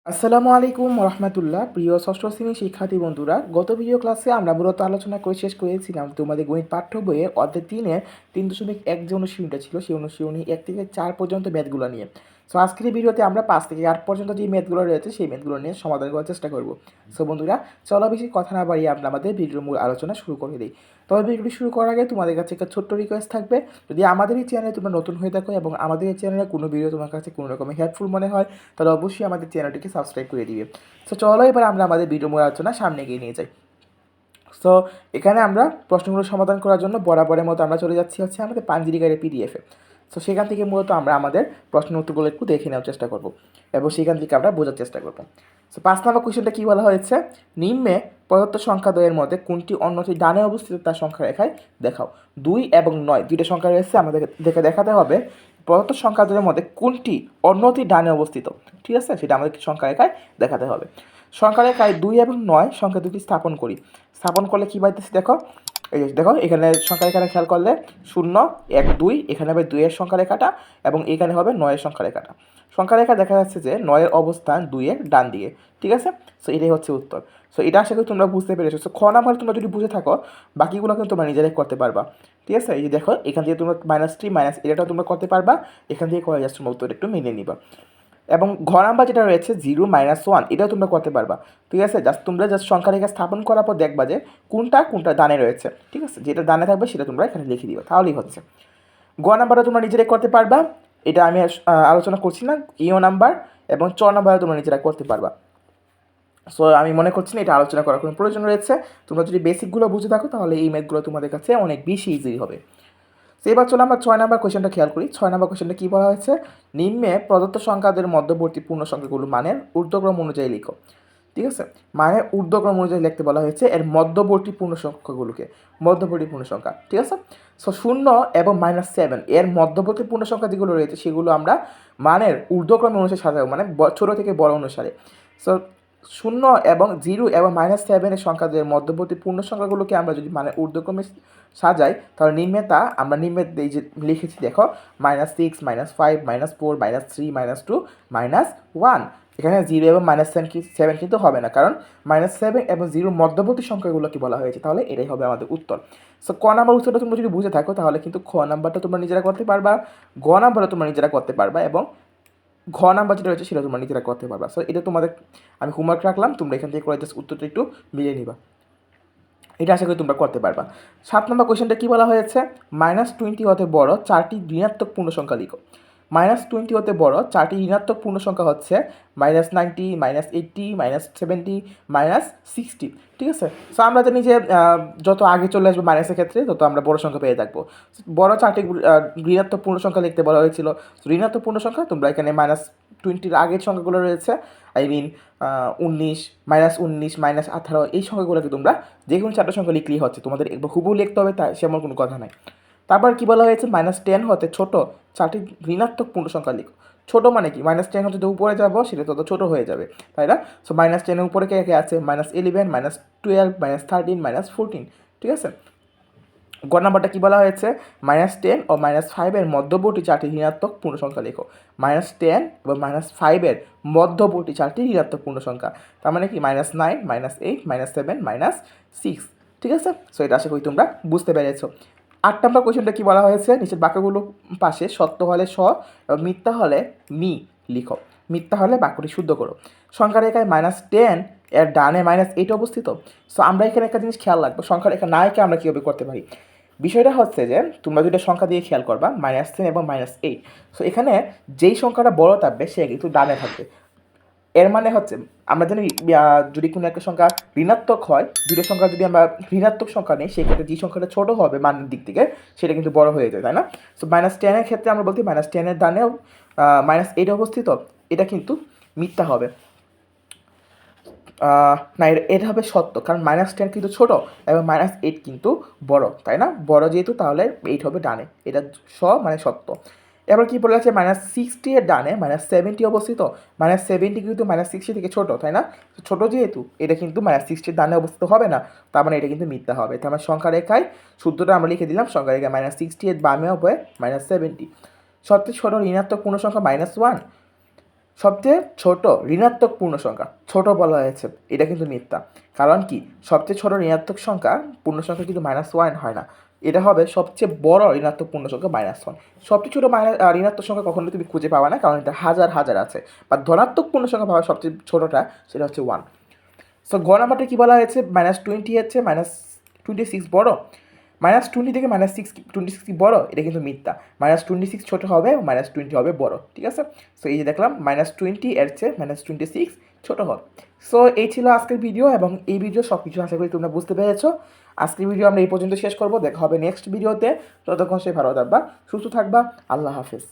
আসসালামু আলাইকুম রহমতুল্লাহ। প্রিয় ষষ্ঠ শ্রেণীর শিক্ষার্থী বন্ধুরা, গত ভিডিও ক্লাসে আমরা মূলত আলোচনা করে শেষ করেছিলাম তোমাদের গণিত পাঠ্য বইয়ে অধ্যায় 3-এর 3.1 যে অনুশীলনীটা ছিল সেই অনুশীলনী 1 থেকে 4 পর্যন্ত ম্যাথগুলো নিয়ে। সো আজকের এই ভিডিওতে আমরা 5 থেকে 8 পর্যন্ত যে ম্যাথগুলো রয়েছে সেই ম্যাথগুলো নিয়ে সমাধান করার চেষ্টা করব। সো বন্ধুরা, চলো বেশি কথা না বাড়িয়ে আমরা আমাদের ভিডিওর মূল আলোচনা শুরু করে দিই। তবে ভিডিওটি শুরু করার আগে তোমাদের কাছে একটা ছোট্ট রিকোয়েস্ট থাকবে। যদি আমাদের এই চ্যানেলে তোমরা নতুন হয়ে থাকো এবং আমাদের এই চ্যানেলে কোনো ভিডিও তোমার কাছে কোনো রকমের হেল্পফুল মনে হয়, তাহলে অবশ্যই আমাদের চ্যানেলটিকে সাবস্ক্রাইব করে দিবে। সো চলো এবার আমরা আমাদের ভিডিও মূল আলোচনা সামনে এগিয়ে নিয়ে যাই। সো এখানে আমরা প্রশ্নগুলো সমাধান করার জন্য বরাবরের মতো আমরা চলে যাচ্ছি আমাদের পাঞ্জিরিকারের পিডিএফে। সো সেখান থেকে মূলত আমরা আমাদের প্রশ্নের উত্তরগুলো একটু দেখে নেওয়ার চেষ্টা করব এবং সেখান থেকে আমরা বোঝার চেষ্টা করব। সো 5 নম্বর কোয়েশ্চেনটা কী বলা হয়েছে, নিম্নে প্রদত্ত সংখ্যা দ্বয়ের মধ্যে কোনটি অন্যটি ডানে অবস্থিত তার সংখ্যা রেখায় দেখাও। 2 এবং 9 দুইটা সংখ্যা রয়েছে, আমাদের দেখাতে হবে প্রদত্ত সংখ্যা দ্বয়ের মধ্যে কোনটি অন্যটি ডানে অবস্থিত। ঠিক আছে, সেটা আমাদের সংখ্যা রেখায় দেখাতে হবে। সংখ্যা রেখায় 2 এবং 9 সংখ্যা দুটি স্থাপন করি। স্থাপন করলে কী পাইতেছি দেখো, এই যে দেখো এখানে সংখ্যা রেখাটা খেয়াল করলে 0 1 2, এখানে হবে 2 এর সংখ্যা রেখাটা এবং এখানে হবে 9 এর সংখ্যা রেখাটা। সংখ্যা রেখা দেখা যাচ্ছে যে 9 এর অবস্থান 2 এর ডান দিকে। ঠিক আছে, সো এটাই হচ্ছে উত্তর। সো এটা আশা করি তোমরা বুঝতে পেরেছো। সো খ নাম্বার তোমরা যদি বুঝে থাকো বাকিগুলো কিন্তু তোমরা নিজেরাই করতে পারবা। ঠিক আছে, এই যে দেখো এখান থেকে তোমরা -3 এটাও তোমরা করতে পারবা, এখান থেকে করে জাস্ট তোমরা উত্তর একটু মিলিয়ে নিবা। এবং ঘ নাম্বার যেটা রয়েছে 0 -1 এটাও তোমরা করতে পারবা। ঠিক আছে, তোমরা জাস্ট সংখ্যা রেখা স্থাপন করার পর দেখবা যে কোনটা ডানে রয়েছে। ঠিক আছে, যেটা ডানে থাকবে সেটা তোমরা এখানে লিখে দিও, তাহলেই হচ্ছে। গ নাম্বারও তোমরা নিজেরাই করতে পারবা, এটা আমি আলোচনা করছি না। ইও নাম্বার এবং চ নাম্বারও তোমরা নিজেরা করতে পারবা। সো আমি মনে করছি না এটা আলোচনা করার কোনো প্রয়োজন রয়েছে। তোমরা যদি বেসিকগুলো বুঝে থাকো তাহলে এই ম্যাথগুলো তোমাদের কাছে অনেক বেশি ইজি হবে। তো এবার চলো আমরা 6 নম্বর কোয়েশ্চেনটা খেয়াল করি। 6 নম্বর কোয়েশ্চেনটা কী বলা হয়েছে, নিম্নে প্রদত্ত সংখ্যাদের মধ্যবর্তী পূর্ণ সংখ্যাগুলো মানের ঊর্ধ্বক্রম অনুযায়ী লিখো। ঠিক আছে, মানে ঊর্ধ্বক্রম অনুযায়ী লিখতে বলা হয়েছে এর মধ্যবর্তী পূর্ণ সংখ্যাগুলোকে, মধ্যবর্তী পূর্ণ সংখ্যা। ঠিক আছে, সো 0 এবং -7 এর মধ্যবর্তী পূর্ণ সংখ্যা যেগুলো রয়েছে সেগুলো আমরা মানের ঊর্ধ্বক্রম অনুসারে সাজাবো, মানে ছোটো থেকে বড় অনুসারে। সো 0 এবং 0 এবং -7 এর সংখ্যাদের মধ্যবর্তী পূর্ণ সংখ্যাগুলোকে আমরা যদি মানে ঊর্ধ্বক্রমে সাজাই তাহলে নিম্নে এই যে লিখেছি দেখো -6 -5 -4 -3 -2 -1। এখানে 0 এবং -7 কিন্তু হবে না, কারণ -7 এবং 0 মধ্যবর্তী সংখ্যাগুলোকে বলা হয়েছে, তাহলে এটাই হবে আমাদের উত্তর। সো ক নাম্বার উত্তরটা তোমরা যদি বুঝে থাকো তাহলে কিন্তু খ নাম্বারটা তোমরা নিজেরা করতে পারবা, গ নাম্বারটা তোমরা নিজেরা করতে পারবা এবং ঘ নাম্বার যেটা রয়েছে সেটা তোমরা নিজেরা করতে পারবা। সো এটা তোমাদের আমি হোমওয়ার্ক রাখলাম, তোমরা এখান থেকে করে জাস্ট উত্তরটা একটু মিলিয়ে নিবা, এটা আশা করি তোমরা করতে পারবা। 7 নম্বর কোয়েশ্চেনটা কী বলা হয়েছে, -20 হতে বড় 4টি ঋণাত্মক পূর্ণ সংখ্যা লিখো। -20 হতে বড় 4টি ঋণাত্মক পূর্ণ সংখ্যা হচ্ছে -90 -80 -70 -60। ঠিক আছে, সো আমরা জানি যে যত আগে চলে আসবে মাইনাসের ক্ষেত্রে তত আমরা বড় সংখ্যা পেয়ে থাকবো। বড় 4টি ঋণাত্মক পূর্ণ সংখ্যা লিখতে বলা হয়েছিল। ঋণাত্মক পূর্ণ সংখ্যা তোমরা এখানে -20 আগের সংখ্যাগুলো রয়েছে, আই মিন 19 -19 -18 এই সংখ্যাগুলোকে তোমরা যে কোনো 4টা সংখ্যা লিখলেই হচ্ছে, তোমাদের একবার হুবহু লিখতে হবে তাই সেমন কোনো কথা নাই। তারপর কী বলা হয়েছে, -10 হতে ছোট 4টি ঋণাত্মক পূর্ণ সংখ্যা লিখো। ছোটো মানে কি, -10 হতে যে উপরে যাবো সেটা তত ছোটো হয়ে যাবে, তাই না? সো -10 এর উপরে কে আছে, -11 -12 -13 -14। ঠিক আছে, গ নাম্বারটা কী বলা হয়েছে, -10 ও -5 এর মধ্যবর্তী 4টি ঋণাত্মক পূর্ণ সংখ্যা লেখো। -10 এবং -5 এর মধ্যবর্তী 4টি ঋণাত্মক পূর্ণ সংখ্যা, তার মানে কি -9 -8 -7 -6। ঠিক আছে, সো এটা আশা করি তোমরা বুঝতে পেরেছো। 8 নম্বর কোয়েশ্চেনটা কী বলা হয়েছে, নিচের বাক্যগুলো পাশে সত্য হলে স এবং মিথ্যা হলে মি লিখো। মিথ্যা হলে বাক্যটি শুদ্ধ করো। সংখ্যা রেখায় -10 এর ডানে -8 অবস্থিত। সো আমরা এখানে একটা জিনিস খেয়াল রাখবো, সংখ্যা রেখা না এঁকে আমরা কীভাবে করতে পারি। বিষয়টা হচ্ছে যে তোমরা দুইটা সংখ্যা দিয়ে খেয়াল করবা, -10 এবং -8। সো এখানে যেই সংখ্যাটা বড় থাকবে সে কিন্তু ডানে থাকবে। এর মানে হচ্ছে আমরা জানি যদি কোনো একটা সংখ্যা ঋণাত্মক হয়, দুটো সংখ্যা যদি আমরা ঋণাত্মক সংখ্যা নিই সেক্ষেত্রে যে সংখ্যাটা ছোটো হবে মানের দিক থেকে সেটা কিন্তু বড় হয়ে যায়, তাই না? সো -10 এর ক্ষেত্রে আমরা বলতে -10 এর ডানেও -8 অবস্থিত, এটা কিন্তু মিথ্যা হবে। না, এটা হবে সত্য, কারণ -10 কিন্তু ছোট এবং -8 কিন্তু বড়, তাই না? বড় যেহেতু তাহলে 8 হবে ডানে, এটা মানে সত্য। এবার কী বলে আছে, -60 এর ডানে -70 অবস্থিত। -70 কিন্তু -60 থেকে ছোট, তাই না? ছোট যেহেতু এটা কিন্তু -60 ডানে অবস্থিত হবে না, তার মানে এটা কিন্তু মিথ্যা হবে। তার মানে সংখ্যা রেখায় সূত্রটা আমরা লিখে দিলাম, সংখ্যা রেখায় -60 এর বামে হবে -70। সবচেয়ে ছোট ঋণাত্মক পূর্ণ সংখ্যা -1। সবচেয়ে ছোট ঋণাত্মক পূর্ণ সংখ্যা ছোট বলা হয়েছে, এটা কিন্তু মিথ্যা। কারণ কি, সবচেয়ে ছোট ঋণাত্মক সংখ্যা পূর্ণ সংখ্যা কিন্তু -1 হয় না, এটা হবে সবচেয়ে বড় ঋণাত্মক পূর্ণ সংখ্যা -1। সবচেয়ে ছোট ঋণাত্মক সংখ্যা কখনো তুমি খুঁজে পাবা না, কারণ এটা হাজার হাজার আছে। বা ধনাত্মক পূর্ণ সংখ্যা পাওয়া সবচেয়ে ছোটটা, সেটা হচ্ছে 1। সো ঘ নাম্বারটা কী বলা হয়েছে, -20 হচ্ছে -26 বড়। -20 থেকে -26 কি বড়? এটা কিন্তু মিথ্যা। -26 ছোট হবে, -20 হবে বড়, ঠিক আছে? সো এই যে দেখলাম -20 এর চেয়ে -26 ছোট হবে। সো এই ছিল আজকের ভিডিও, এবং এই ভিডিও সব কিছু আশা করি তোমরা বুঝতে পেরেছো। আজকের ভিডিও আমরা এই পর্যন্ত শেষ করবো, দেখা হবে নেক্সট ভিডিওতে। ততক্ষণ সে ভালো থাকবা, সুস্থ থাকবা, আল্লাহ হাফেজ।